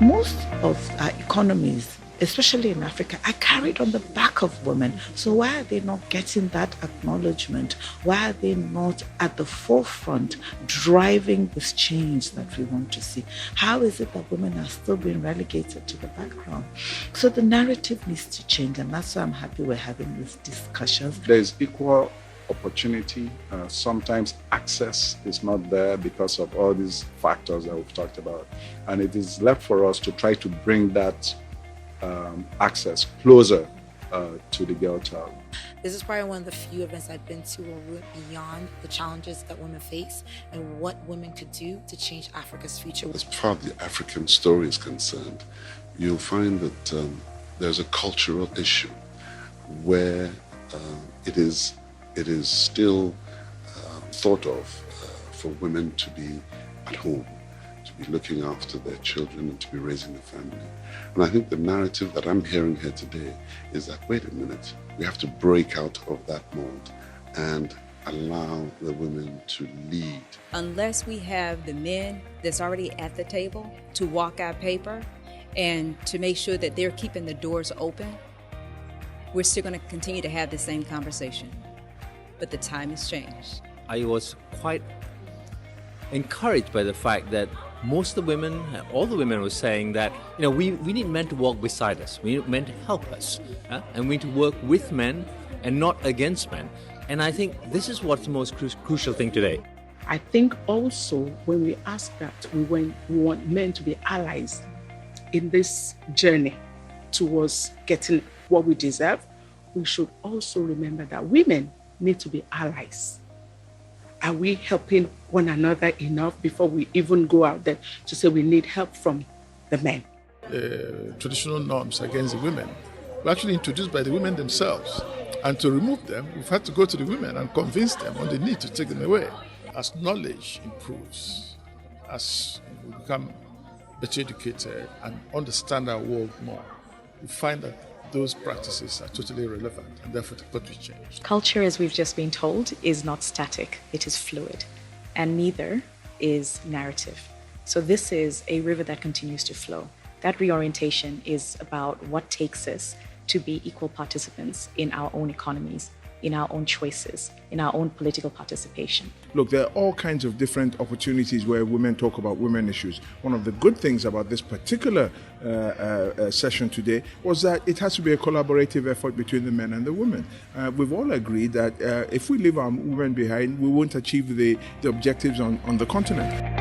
Most of our economies, especially in Africa, are carried on the back of women. So why are they not getting that acknowledgement? Why are they not at the forefront driving this change that we want to see? How is it that women are still being relegated to the background? So the narrative needs to change, and that's why I'm happy we're having these discussions. There's equal opportunity. Sometimes access is not there because of all these factors that we've talked about. And it is left for us to try to bring that access closer to the girl child. This is probably one of the few events I've been to where we went beyond the challenges that women face and what women could do to change Africa's future. As far as the African story is concerned, you'll find that there's a cultural issue where it is still thought of for women to be at home, to be looking after their children and to be raising a family. And I think the narrative that I'm hearing here today is that, wait a minute, we have to break out of that mold and allow the women to lead. Unless we have the men that's already at the table to walk our paper and to make sure that they're keeping the doors open, we're still going to continue to have the same conversation. But the time has changed. I was quite encouraged by the fact that most of the women, all the women were saying that, we need men to walk beside us. We need men to help us. And we need to work with men and not against men. And I think this is what's the most crucial thing today. I think also when we ask that we want men to be allies in this journey towards getting what we deserve, we should also remember that women need to be allies. Are we helping one another enough before we even go out there to say we need help from the men? Traditional norms against the women were actually introduced by the women themselves. And to remove them, we've had to go to the women and convince them on the need to take them away. As knowledge improves, as we become better educated and understand our world more, we find that those practices are totally irrelevant and therefore got to change. Culture, as we've just been told, is not static, it is fluid, and neither is narrative. So this is a river that continues to flow. That reorientation is about what takes us to be equal participants in our own economies, in our own choices, in our own political participation. Look, there are all kinds of different opportunities where women talk about women issues. One of the good things about this particular session today was that it has to be a collaborative effort between the men and the women. We've all agreed that if we leave our women behind, we won't achieve the objectives on the continent.